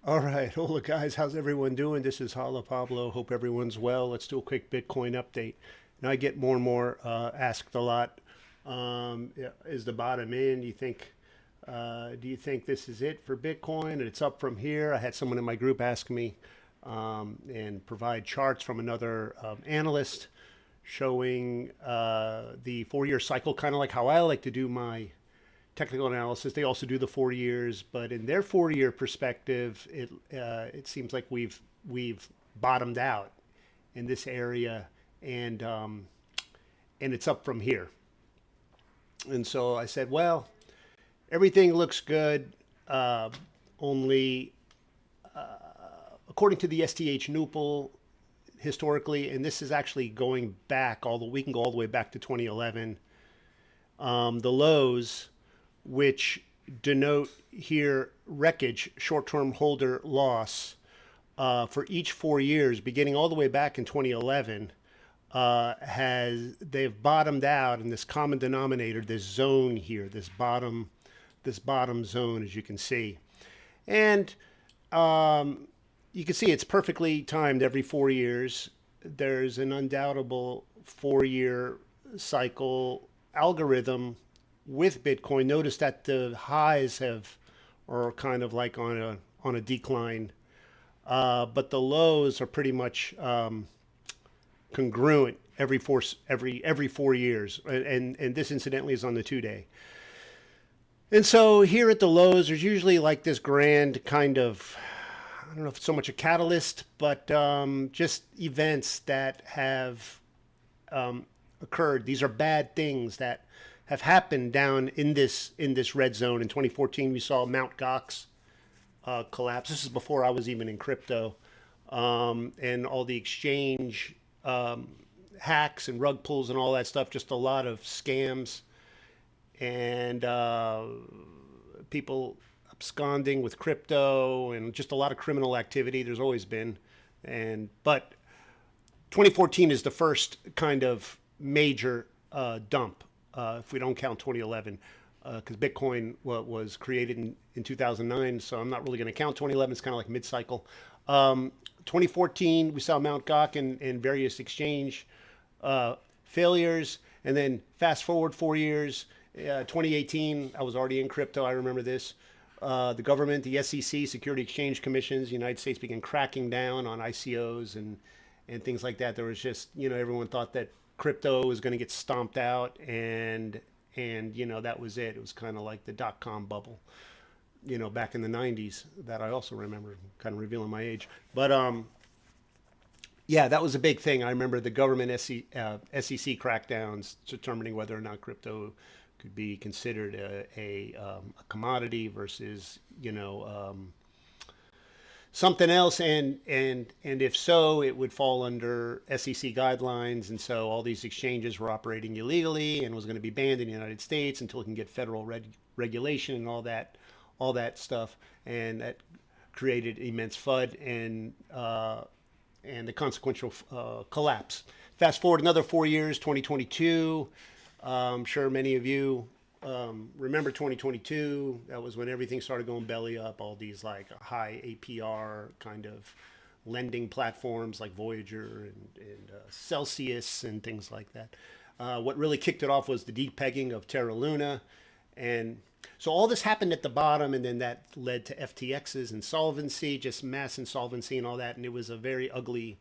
All right, hola guys, how's everyone doing? This is Hala Pablo. Hope everyone's well. Let's do a quick Bitcoin update. And I get more and more asked a lot. Yeah, is the bottom in? Do you think this is it for Bitcoin and it's up from here? I had someone in my group ask me and provide charts from another analyst showing the 4 year cycle, kind of like how I like to do my technical analysis. They also do the 4 years, but in their 4 year perspective, it seems like we've bottomed out in this area, and and it's up from here. And so I said, well, everything looks good. Only according to the STH Nupal, historically, and this is actually going back all the we can go all the way back to 2011. The lows, which denote here wreckage, short-term holder loss, for each 4 years, beginning all the way back in 2011, they've bottomed out in this common denominator, this zone here, this bottom zone, as you can see, and you can see it's perfectly timed every 4 years. There's an undoubtable 4 year cycle algorithm with Bitcoin. Notice that the highs have are kind of like on a decline, but the lows are pretty much congruent every 4 years, and this incidentally is on the 2 day. And so here at the lows, there's usually like this grand kind of, I don't know if it's so much a catalyst, but just events that have occurred. These are bad things that have happened down in this red zone. In 2014, we saw Mount Gox collapse. This is before I was even in crypto, and all the exchange hacks and rug pulls and all that stuff. Just a lot of scams and people absconding with crypto and just a lot of criminal activity. There's always been, and but 2014 is the first kind of major dump, if we don't count 2011, because Bitcoin was created in 2009. So I'm not really going to count 2011. It's kind of like mid-cycle. 2014, we saw Mt. Gox and various exchange failures. And then fast forward 4 years, 2018, I was already in crypto. I remember this. The government, the SEC, Security Exchange Commissions, the United States began cracking down on ICOs and things like that. There was just, everyone thought that crypto was going to get stomped out, and that was it. It was kind of like the dot-com bubble, back in the 90s, that I also remember, kind of revealing my age. But yeah, that was a big thing. I remember the government SEC crackdowns determining whether or not crypto could be considered a commodity versus something else, and if so, it would fall under SEC guidelines. And so all these exchanges were operating illegally and was going to be banned in the United States until it can get federal regulation and all that stuff. And that created immense FUD and the consequential collapse. Fast forward another 4 years, 2022. I'm sure many of you remember 2022. That was when everything started going belly up. All these like high APR kind of lending platforms like Voyager and Celsius and things like that. What really kicked it off was the depegging of Terra Luna. And so all this happened at the bottom, and then that led to FTX's insolvency, just mass insolvency and all that. And it was a very ugly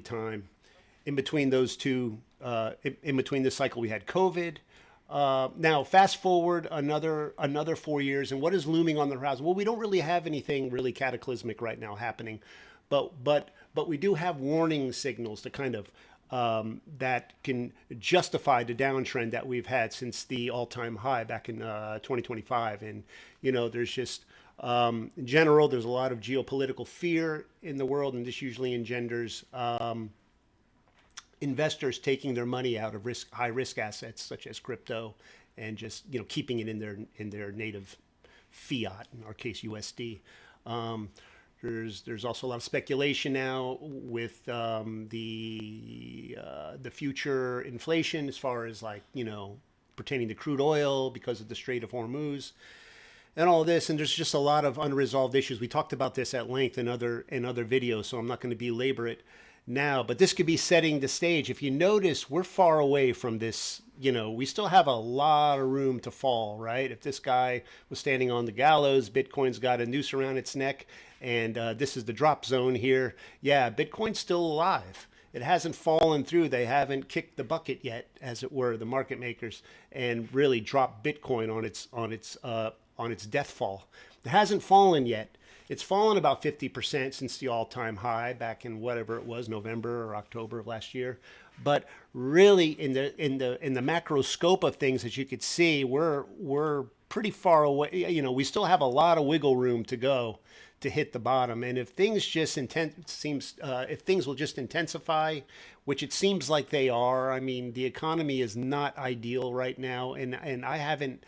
time. In between those two, in between this cycle, we had COVID. Now, fast forward another 4 years, and what is looming on the horizon? Well, we don't really have anything really cataclysmic right now happening, but we do have warning signals to kind of that can justify the downtrend that we've had since the all-time high back in 2025. And there's just in general, there's a lot of geopolitical fear in the world, and this usually engenders investors taking their money out of high risk assets such as crypto and just keeping it in their native fiat, in our case USD. There's also a lot of speculation now with the future inflation as far as like pertaining to crude oil because of the Strait of Hormuz. and all this, and there's just a lot of unresolved issues. We talked about this at length in other videos, so I'm not going to belabor it now. But this could be setting the stage. If you notice, we're far away from this. You know, we still have a lot of room to fall, right? If this guy was standing on the gallows, Bitcoin's got a noose around its neck, and this is the drop zone here. Yeah, Bitcoin's still alive. It hasn't fallen through. They haven't kicked the bucket yet, as it were, the market makers, and really dropped Bitcoin on its death fall. It hasn't fallen yet. It's fallen about 50% since the all-time high back in whatever it was, November or October of last year. But really, in the macro scope of things, as you could see, we're pretty far away. You know, we still have a lot of wiggle room to go to hit the bottom. And if things if things will just intensify, which it seems like they are. I mean, the economy is not ideal right now, and I haven't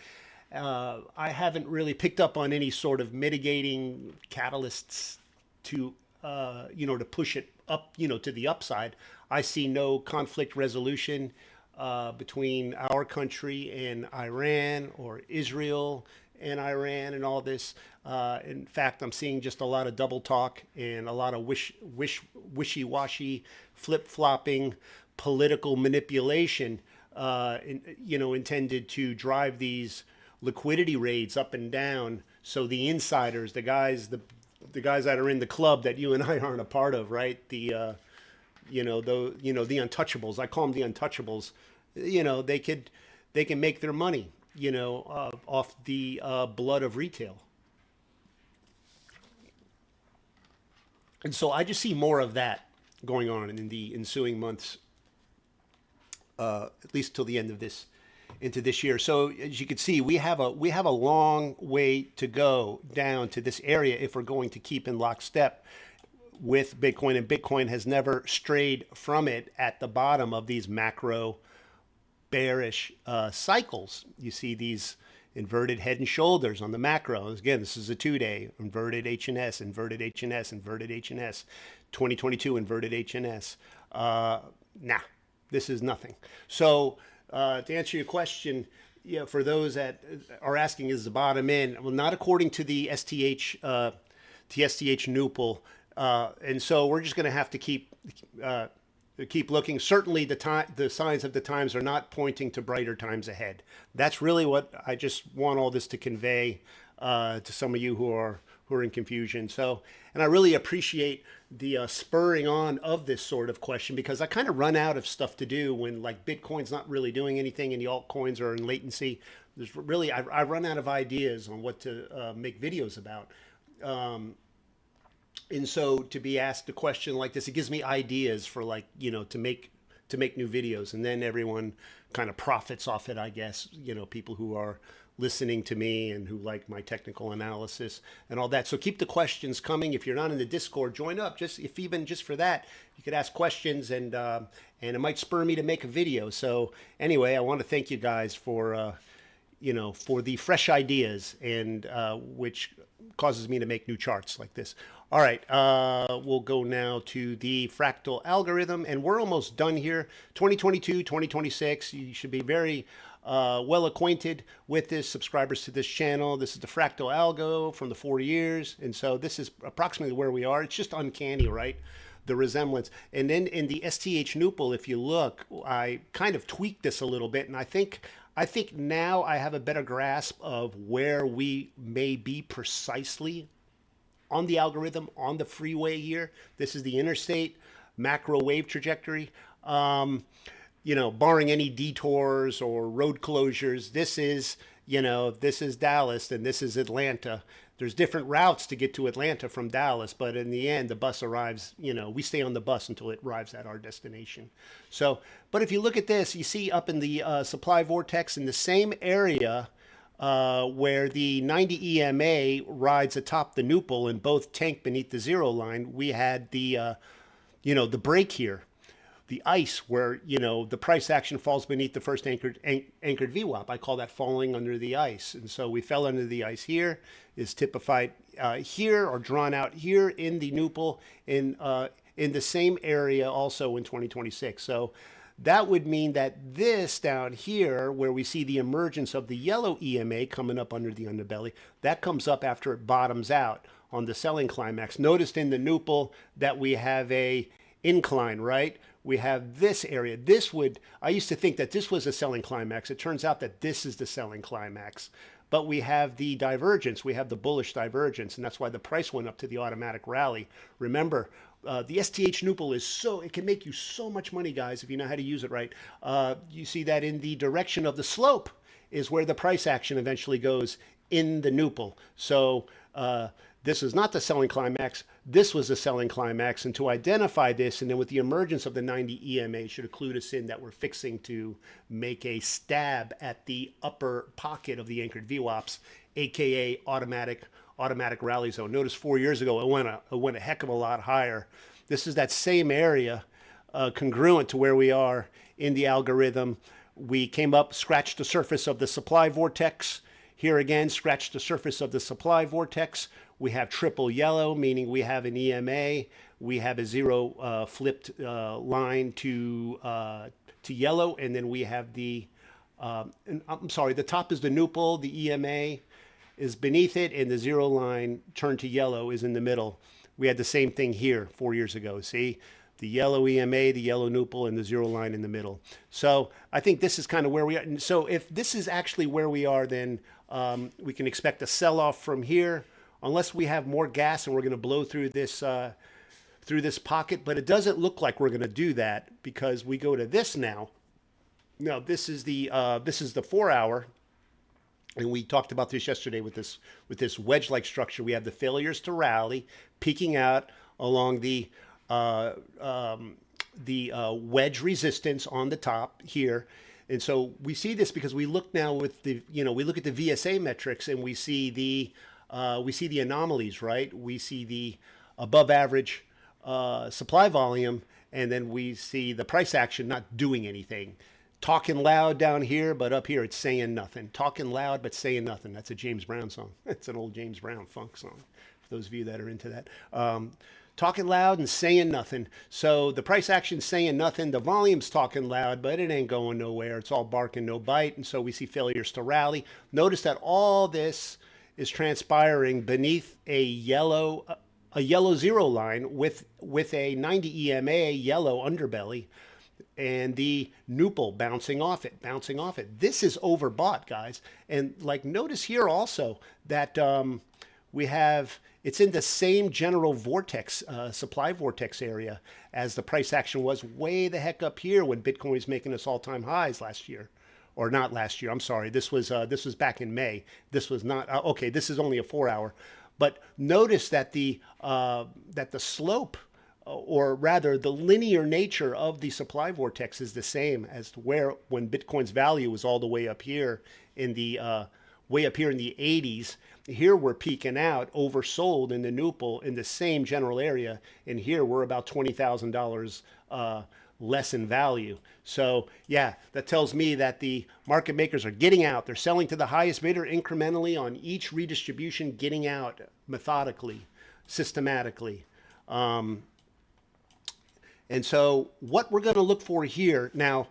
really picked up on any sort of mitigating catalysts to to push it up, to the upside. I see no conflict resolution between our country and Iran, or Israel and Iran, and all this. In fact, I'm seeing just a lot of double talk and a lot of wishy-washy, flip-flopping political manipulation, intended to drive these liquidity raids up and down. So the insiders, the guys that are in the club that you and I aren't a part of, right? The untouchables. I call them the untouchables. They can make their money, off the blood of retail. And so I just see more of that going on in the ensuing months, at least till the end of into this year. So as you can see, we have a long way to go down to this area if we're going to keep in lockstep with Bitcoin. And Bitcoin has never strayed from it at the bottom of these macro bearish cycles. You see these inverted head and shoulders on the macro. Again, this is a 2-day inverted HNS, inverted HNS, inverted HNS, 2022 inverted HNS. This is nothing. So to answer your question, for those that are asking, is the bottom in? Well, not according to the STH Nupal, and so we're just going to have to keep looking. Certainly, the signs of the times are not pointing to brighter times ahead. That's really what I just want all this to convey to some of you who are in confusion. So, and I really appreciate the spurring on of this sort of question, because I kind of run out of stuff to do when, like, Bitcoin's not really doing anything and the altcoins are in latency. There's really, I run out of ideas on what to make videos about. And so to be asked a question like this, it gives me ideas for, like, to make new videos, and then everyone kind of profits off it, I guess, people who are listening to me and who like my technical analysis and all that. So keep the questions coming. If you're not in the Discord, join up. Even just for that, you could ask questions, and it might spur me to make a video. So anyway, I want to thank you guys for for the fresh ideas, and which causes me to make new charts like this. All right, we'll go now to the fractal algorithm, and we're almost done here. 2022, 2026, you should be very well acquainted with this, subscribers to this channel. This is the fractal algo from the 4 years, and so this is approximately where we are. It's just uncanny, right? The resemblance. And then in the STH Nupal, if you look, I kind of tweaked this a little bit, and I think now I have a better grasp of where we may be precisely on the algorithm, on the freeway here. This is the interstate macro wave trajectory. Barring any detours or road closures, this is Dallas and this is Atlanta. There's different routes to get to Atlanta from Dallas, but in the end, the bus arrives, we stay on the bus until it arrives at our destination. So, but if you look at this, you see up in the supply vortex in the same area where the 90 EMA rides atop the Nupal and both tank beneath the zero line, we had the break here. The ice, where the price action falls beneath the first anchored VWAP. I call that falling under the ice, and so we fell under the ice here. Is typified here, or drawn out here in the Nupal in the same area also in 2026. So that would mean that this down here, where we see the emergence of the yellow EMA coming up under the underbelly, that comes up after it bottoms out on the selling climax. Noticed in the Nupal that we have a incline, right? We have this area. I used to think that this was a selling climax. It turns out that this is the selling climax. But we have the divergence. We have the bullish divergence, and that's why the price went up to the automatic rally. Remember, the STH Nupal it can make you so much money, guys, if you know how to use it right. You see that in the direction of the slope is where the price action eventually goes in the Nupal. So this is not the selling climax. This was the selling climax. And to identify this, and then with the emergence of the 90 EMA, should have clued us in that we're fixing to make a stab at the upper pocket of the anchored VWAPs, aka automatic rally zone. Notice 4 years ago, it went a heck of a lot higher. This is that same area, congruent to where we are in the algorithm. We came up, scratched the surface of the supply vortex. Here again, scratch the surface of the supply vortex. We have triple yellow, meaning we have an EMA. We have a zero flipped line to yellow, and then we have the top is the Nupal, the EMA is beneath it, and the zero line turned to yellow is in the middle. We had the same thing here 4 years ago. See? The yellow EMA, the yellow Nupal, and the zero line in the middle. So I think this is kind of where we are. And so if this is actually where we are, then we can expect a sell-off from here, unless we have more gas and we're going to blow through this pocket. But it doesn't look like we're going to do that, because we go to this now. Now this is the 4 hour. And we talked about this yesterday with this wedge-like structure. We have the failures to rally peaking out along the wedge resistance on the top here. And so we see this because we look now with we look at the VSA metrics, and we see the anomalies, right? We see the above average supply volume, and then we see the price action not doing anything. Talking loud down here, but up here it's saying nothing. Talking loud, but saying nothing. That's a James Brown song. It's an old James Brown funk song, for those of you that are into that. Talking loud and saying nothing. So the price action's saying nothing. The volume's talking loud, but it ain't going nowhere. It's all bark and no bite. And so we see failures to rally. Notice that all this is transpiring beneath a yellow zero line with a 90 EMA yellow underbelly, and the Nupal bouncing off it. This is overbought, guys. And like, notice here also that we have, it's in the same general vortex, supply vortex area as the price action was way the heck up here when Bitcoin was making its all-time highs last year. Or not last year, I'm sorry. This was back in May. This was not, okay, this is only a 4 hour. But notice that the slope, or rather the linear nature of the supply vortex, is the same as to where when Bitcoin's value was all the way up here in the 80s. Here we're peaking out, oversold in the Nupal in the same general area, and here we're about $20,000 less in value. So yeah, that tells me that the market makers are getting out. They're selling to the highest bidder incrementally on each redistribution, getting out methodically, systematically. And so what we're going to look for here now,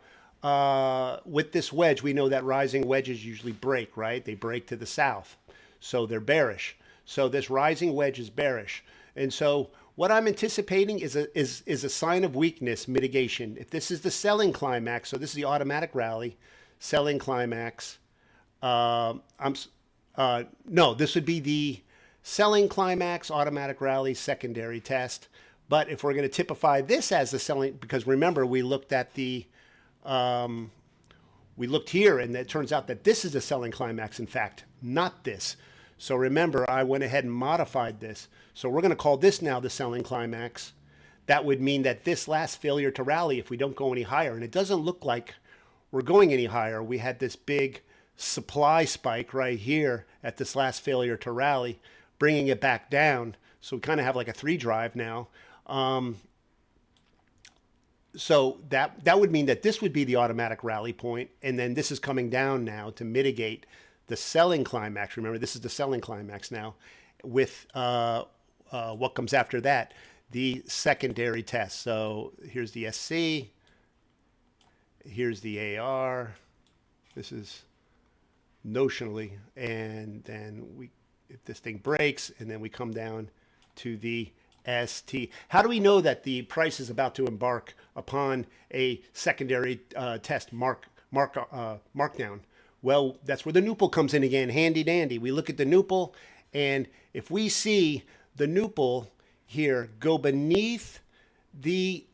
with this wedge, we know that rising wedges usually break, right? They break to the south. So they're bearish. So this rising wedge is bearish. And so what I'm anticipating is a sign of weakness mitigation. If this is the selling climax, so this is the automatic rally, selling climax. No, this would be the selling climax, automatic rally, secondary test. But if we're going to typify this as the selling, because remember we looked at we looked here, and it turns out that this is a selling climax, in fact, not this. So remember, I went ahead and modified this. So we're going to call this now the selling climax. That would mean that this last failure to rally, if we don't go any higher, and it doesn't look like we're going any higher. We had this big supply spike right here at this last failure to rally, bringing it back down. So we kind of have like a 3 drive now. So that would mean that this would be the automatic rally point, and then this is coming down now to mitigate the selling climax. Remember, this is the selling climax now, with what comes after that, the secondary test. So here's the SC, Here's the AR. This is notionally, and then if this thing breaks, and then we come down to the ST. How do we know that the price is about to embark upon a secondary test markdown? Well, that's where the Nupal comes in again, handy dandy. We look at the Nupal, and if we see the Nupal here go beneath the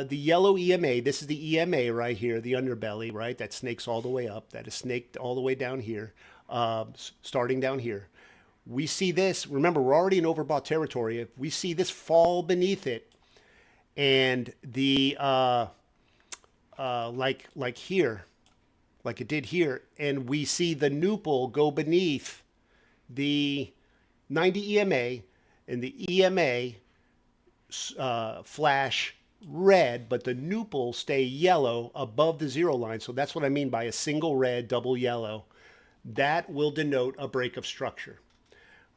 yellow EMA, this is the EMA right here, the underbelly, right? That snakes all the way up. That is snaked all the way down here, starting down here. We see this, remember, we're already in overbought territory. If we see this fall beneath it, and the, like here, like it did here, and we see the Nupal go beneath the 90 EMA, and the EMA flash red, but the Nupal stay yellow above the zero line. So that's what I mean by a single red, double yellow. That will denote a break of structure.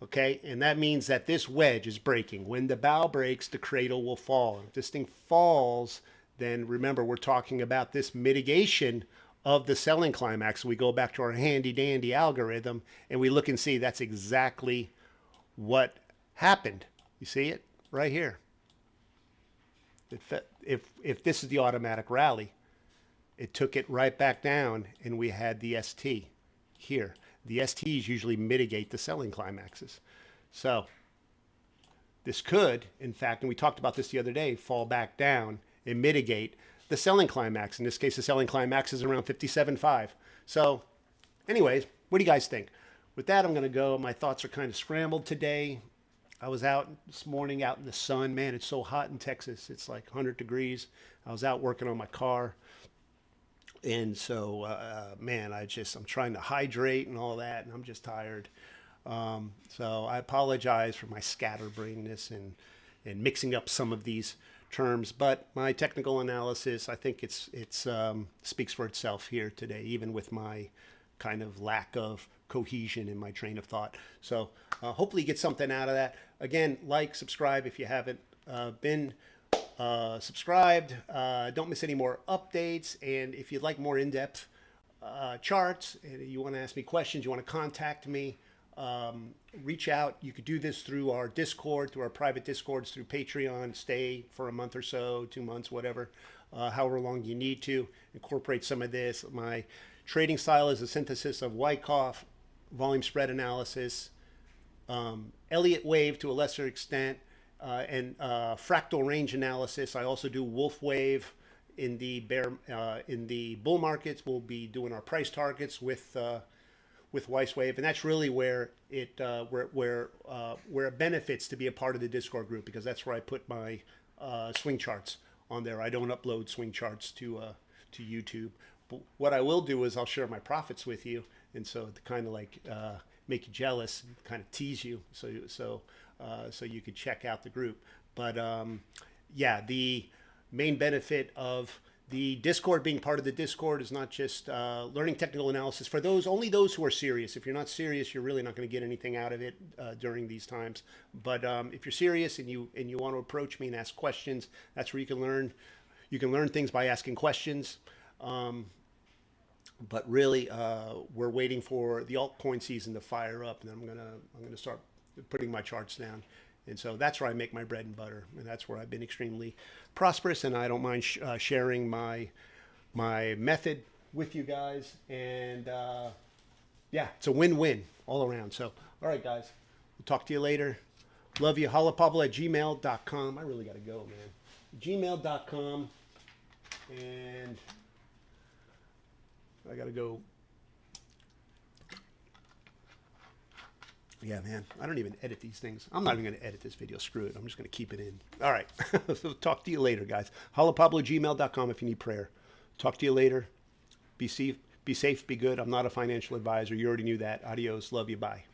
Okay, and that means that this wedge is breaking. When the bow breaks, the cradle will fall. If this thing falls, then remember, we're talking about this mitigation of the selling climax. We go back to our handy dandy algorithm, and we look and see that's exactly what happened. You see it right here. If this is the automatic rally, it took it right back down, and we had the ST here. The STs usually mitigate the selling climaxes. So this could, in fact, and we talked about this the other day, fall back down and mitigate the selling climax. In this case, the selling climax is around 57.5. So anyways, what do you guys think? With that, I'm going to go. My thoughts are kind of scrambled today. I was out this morning out in the sun. Man, it's so hot in Texas. It's like 100 degrees. I was out working on my car. And so, man, I'm trying to hydrate and all that, and I'm just tired. So I apologize for my scatterbrainness and mixing up some of these terms. But my technical analysis, I think it's speaks for itself here today, even with my kind of lack of cohesion in my train of thought. So hopefully you get something out of that. Again, like, subscribe if you haven't been subscribed. Don't miss any more updates. And if you'd like more in-depth charts, and you want to ask me questions, you want to contact me, reach out. You could do this through our Discord, through our private Discords, through Patreon. Stay for a month or so, 2 months, whatever, however long you need to. Incorporate some of this. My trading style is a synthesis of Wyckoff, volume spread analysis, Elliott wave to a lesser extent, and fractal range analysis. I also do wolf wave in the bull markets. We'll be doing our price targets with Weiss wave, and that's really where it benefits to be a part of the Discord group, because that's where I put my swing charts on there. I don't upload swing charts to YouTube. But what I will do is I'll share my profits with you, and so to kind of like make you jealous, kind of tease you, so you could check out the group. But yeah, the main benefit of the Discord, being part of the Discord, is not just learning technical analysis for only those who are serious. If you're not serious, you're really not going to get anything out of it during these times. But if you're serious and you want to approach me and ask questions, that's where you can learn. You can learn things by asking questions. But really, we're waiting for the altcoin season to fire up, and I'm gonna start putting my charts down. And so that's where I make my bread and butter, and that's where I've been extremely prosperous. And I don't mind sharing my method with you guys. And yeah, it's a win-win all around. So, all right, guys, we'll talk to you later. Love you. Hollapablo@gmail.com. I really got to go, man. Gmail.com. And I got to go. Yeah, man, I don't even edit these things. I'm not even going to edit this video. Screw it. I'm just going to keep it in. All right. So talk to you later, guys. Hollapablo@gmail.com if you need prayer. Talk to you later. Be safe, be good. I'm not a financial advisor. You already knew that. Adios. Love you. Bye.